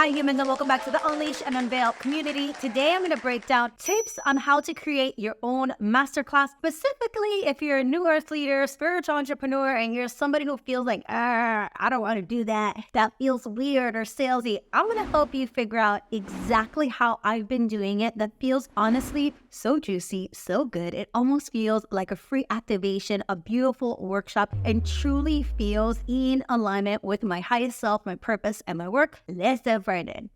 Hi humans, and welcome back to the Unleash and Unveil community. Today I'm going to break down tips on how to create your own masterclass. Specifically, if you're a new earth leader, spiritual entrepreneur, and you're somebody who feels like, I don't want to do that. That feels weird or salesy. I'm going to help you figure out exactly how I've been doing it. That feels honestly so juicy, so good. It almost feels like a free activation, a beautiful workshop, and truly feels in alignment with my highest self, my purpose, and my work. Let's dive right in.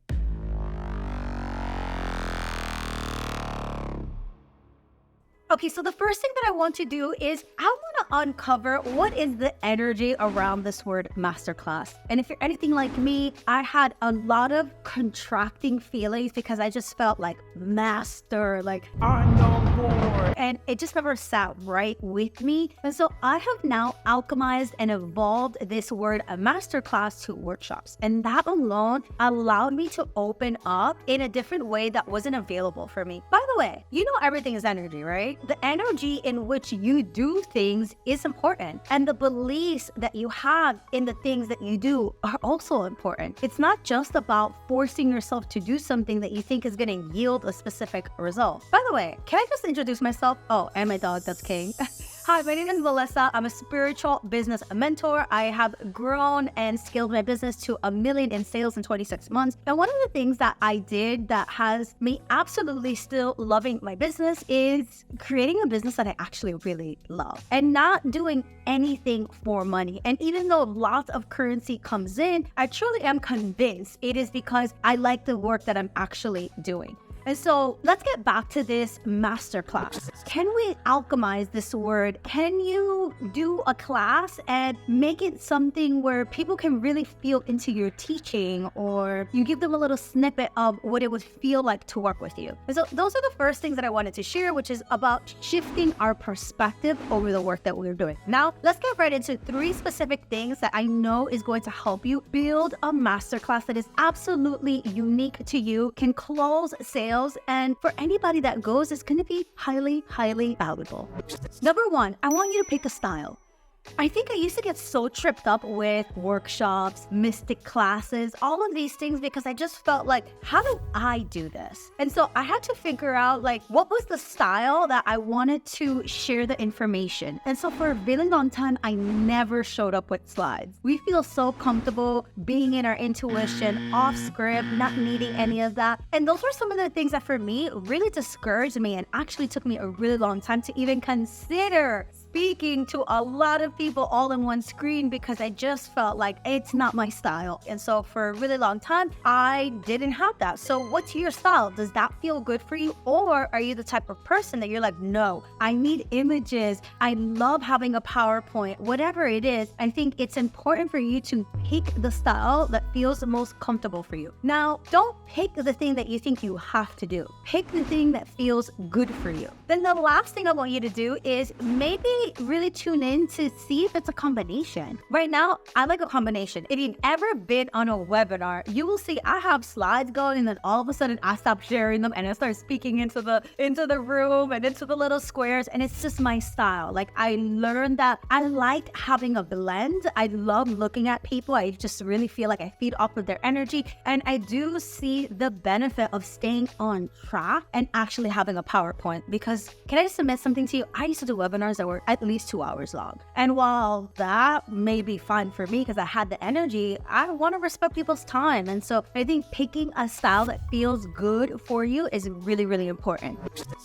Okay, so the first thing that I want to do is I want to uncover what is the energy around this word masterclass. And if you're anything like me, I had a lot of contracting feelings because I just felt like master, like I'm on board. And it just never sat right with me. And so I have now alchemized and evolved this word a masterclass to workshops. And that alone allowed me to open up in a different way that wasn't available for me. By the way, you know everything is energy, right? The energy in which you do things is important. And the beliefs that you have in the things that you do are also important. It's not just about forcing yourself to do something that you think is going to yield a specific result. By the way, can I just introduce myself? Oh, and my dog, that's King. Hi, my name is Melissa. I'm a spiritual business mentor. I have grown and scaled my business to $1 million in sales in 26 months. And one of the things that I did that has me absolutely still loving my business is creating a business that I actually really love and not doing anything for money. And even though lots of currency comes in, I truly am convinced it is because I like the work that I'm actually doing. And so let's get back to this masterclass. Can we alchemize this word? Can you do a class and make it something where people can really feel into your teaching, or you give them a little snippet of what it would feel like to work with you? And so those are the first things that I wanted to share, which is about shifting our perspective over the work that we're doing. Now, let's get right into 3 specific things that I know is going to help you build a masterclass that is absolutely unique to you, can close sales, and for anybody that goes, it's going to be highly, highly valuable. Number 1, I want you to pick a style. I think I used to get so tripped up with workshops, mystic classes, all of these things because I just felt like, how do I do this? And so I had to figure out like what was the style that I wanted to share the information. And so for a really long time, I never showed up with slides. We feel so comfortable being in our intuition, off script, not needing any of that. And those were some of the things that for me really discouraged me and actually took me a really long time to even consider speaking to a lot of people all in one screen because I just felt like it's not my style. And so for a really long time, I didn't have that. So what's your style? Does that feel good for you? Or are you the type of person that you're like, no, I need images. I love having a PowerPoint, whatever it is. I think it's important for you to pick the style that feels the most comfortable for you. Now, don't pick the thing that you think you have to do. Pick the thing that feels good for you. Then the last thing I want you to do is maybe really tune in to see if it's a combination. Right now, I like a combination. If you've ever been on a webinar, you will see I have slides going and then all of a sudden I stop sharing them and I start speaking into the room and into the little squares, and it's just my style. Like I learned that I like having a blend. I love looking at people. I just really feel like I feed off of their energy, and I do see the benefit of staying on track and actually having a PowerPoint. Because can I just admit something to you? I used to do webinars that were at least 2 hours long. And while that may be fine for me because I had the energy, I want to respect people's time. And so I think picking a style that feels good for you is really, really important.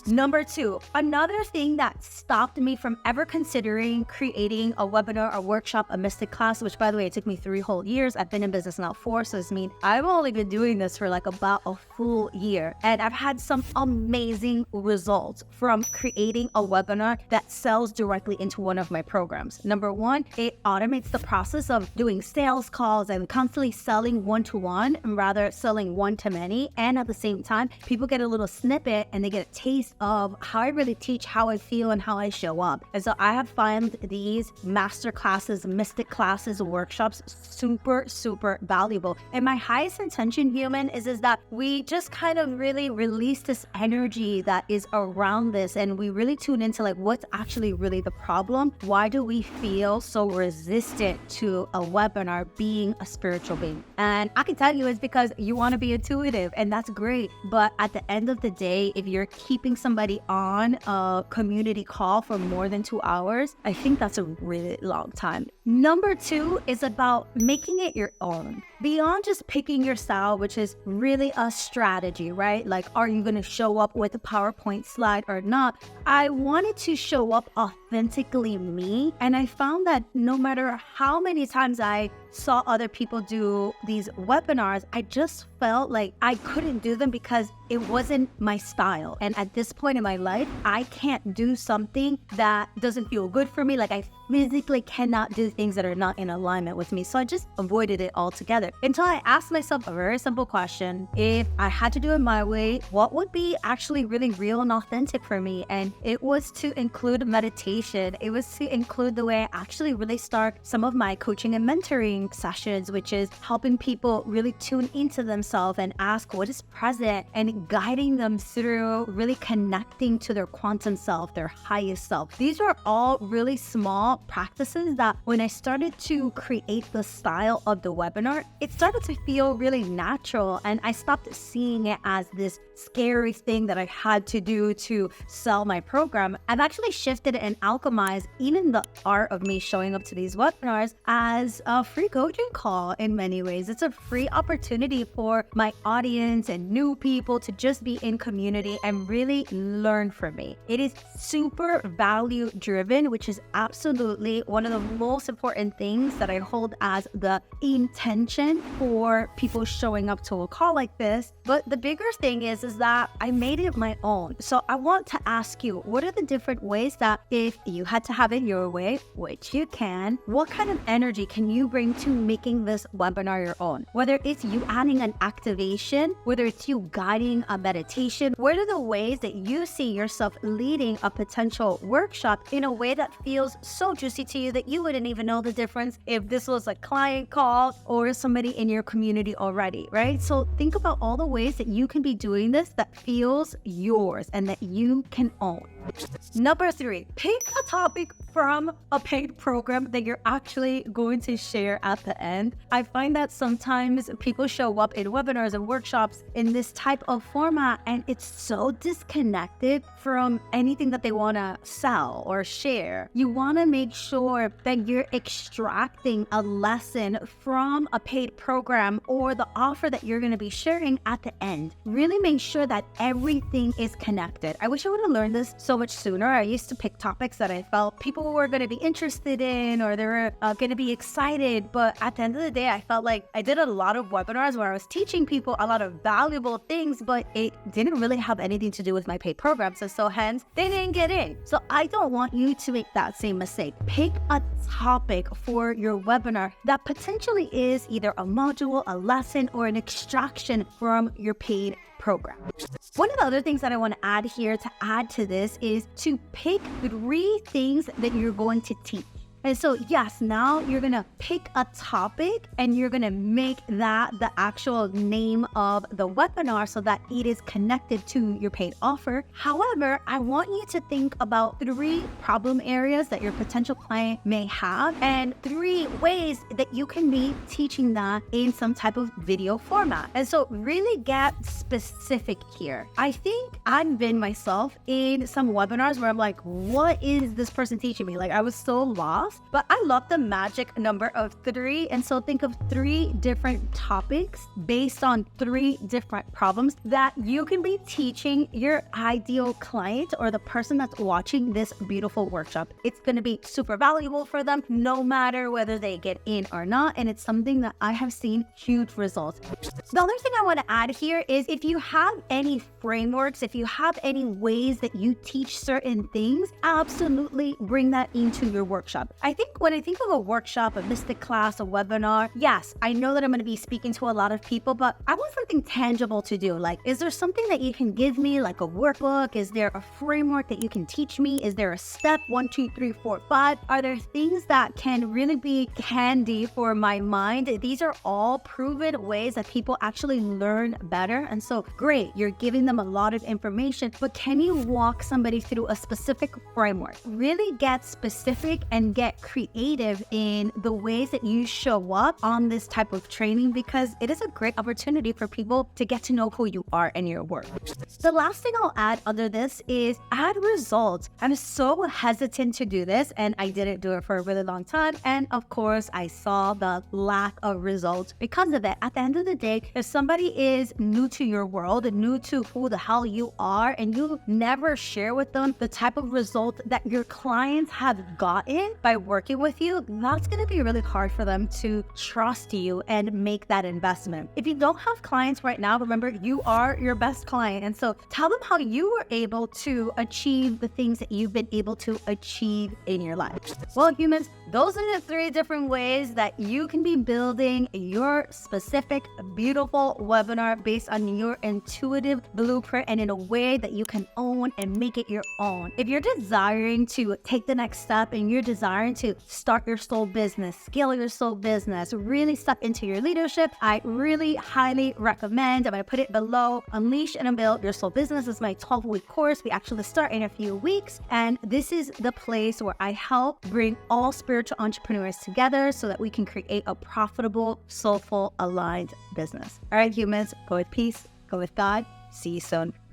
Number 2, another thing that stopped me from ever considering creating a webinar, a workshop, a mystic class, which by the way, it took me 3 whole years. I've been in business now 4, so this means I've only been doing this for like about a full year. And I've had some amazing results from creating a webinar that sells directly into one of my programs. Number 1, it automates the process of doing sales calls and constantly selling one-to-one and rather selling one-to-many. And at the same time, people get a little snippet and they get a taste of how I really teach, how I feel, and how I show up. And so I have found these master classes, mystic classes, workshops super, super valuable. And my highest intention, human, is that we just kind of really release this energy that is around this, and we really tune into like what's actually really the problem? Why do we feel so resistant to a webinar being a spiritual being? And I can tell you it's because you want to be intuitive, and that's great. But at the end of the day, if you're keeping somebody on a community call for more than 2 hours, I think that's a really long time. Number 2 is about making it your own. Beyond just picking your style, which is really a strategy, right? Like, are you going to show up with a PowerPoint slide or not? I wanted to show up authentically me. And I found that no matter how many times I saw other people do these webinars, I just felt like I couldn't do them because it wasn't my style. And at this point in my life, I can't do something that doesn't feel good for me. Like, I physically cannot do things that are not in alignment with me. So I just avoided it altogether until I asked myself a very simple question. If I had to do it my way, what would be actually really real and authentic for me? And it was to include meditation. It was to include the way I actually really start some of my coaching and mentoring sessions, which is helping people really tune into themselves and ask what is present and guiding them through really connecting to their quantum self, their highest self. These are all really small practices that when I started to create the style of the webinar, it started to feel really natural, and I stopped seeing it as this scary thing that I had to do to sell my program. I've actually shifted and alchemized even the art of me showing up to these webinars as a free coaching call in many ways. It's a free opportunity for my audience and new people to just be in community and really learn from me. It is super value driven, which is absolutely one of the most important things that I hold as the intention for people showing up to a call like this. But the bigger thing is that I made it my own. So I want to ask you, what are the different ways that if you had to have it your way, which you can, what kind of energy can you bring to making this webinar your own? Whether it's you adding an activation, whether it's you guiding a meditation, what are the ways that you see yourself leading a potential workshop in a way that feels so juicy to you that you wouldn't even know the difference if this was a client call or somebody in your community already, right? So think about all the ways that you can be doing this that feels yours and that you can own. Number 3, pick a topic from a paid program that you're actually going to share at the end. I find that sometimes people show up in webinars and workshops in this type of format, and it's so disconnected from anything that they want to sell or share. You want to make sure that you're extracting a lesson from a paid program or the offer that you're going to be sharing at the end. Really make sure that everything is connected. I wish I would have learned this so much sooner. I used to pick topics that I felt people were going to be interested in or they were going to be excited. But at the end of the day, I felt like I did a lot of webinars where I was teaching people a lot of valuable things, but it didn't really have anything to do with my paid programs. And so hence, they didn't get in. So I don't want you to make that same mistake. Pick a topic for your webinar that potentially is either a module, a lesson, or an extraction from your paid program. One of the other things that I want to add here to add to this is to pick 3 things that you're going to teach. And so, yes, now you're going to pick a topic and you're going to make that the actual name of the webinar so that it is connected to your paid offer. However, I want you to think about 3 problem areas that your potential client may have and 3 ways that you can be teaching that in some type of video format. And so really get specific here. I think I've been myself in some webinars where I'm like, what is this person teaching me? Like, I was so lost. But I love the magic number of 3. And so think of 3 different topics based on 3 different problems that you can be teaching your ideal client or the person that's watching this beautiful workshop. It's going to be super valuable for them no matter whether they get in or not. And it's something that I have seen huge results. The other thing I want to add here is if you have any frameworks, if you have any ways that you teach certain things, absolutely bring that into your workshop. I think when I think of a workshop, a Masterclass, a webinar, yes, I know that I'm going to be speaking to a lot of people, but I want something tangible to do. Like, is there something that you can give me, like a workbook? Is there a framework that you can teach me? Is there a step 1, 2, 3, 4, 5? Are there things that can really be candy for my mind? These are all proven ways that people actually learn better. And so great, you're giving them a lot of information, but can you walk somebody through a specific framework? Really get specific and get creative in the ways that you show up on this type of training, because it is a great opportunity for people to get to know who you are and your work. The last thing I'll add under this is add results. I'm so hesitant to do this, and I didn't do it for a really long time. And of course, I saw the lack of results because of it. At the end of the day, if somebody is new to your world and new to who the hell you are, and you never share with them the type of result that your clients have gotten by working with you, that's going to be really hard for them to trust you and make that investment. If you don't have clients right now, remember, you are your best client. And so tell them how you were able to achieve the things that you've been able to achieve in your life. Well, humans, those are the 3 different ways that you can be building your specific, beautiful webinar based on your intuitive blueprint and in a way that you can own and make it your own. If you're desiring to take the next step and you're desiring to start your soul business, scale your soul business, really step into your leadership, I really highly recommend, I'm going to put it below, Unleash and Build Your Soul Business is my 12-week course. We actually start in a few weeks, and this is the place where I help bring all spiritual entrepreneurs together so that we can create a profitable, soulful, aligned business. All right, humans, go with peace, go with God. See you soon.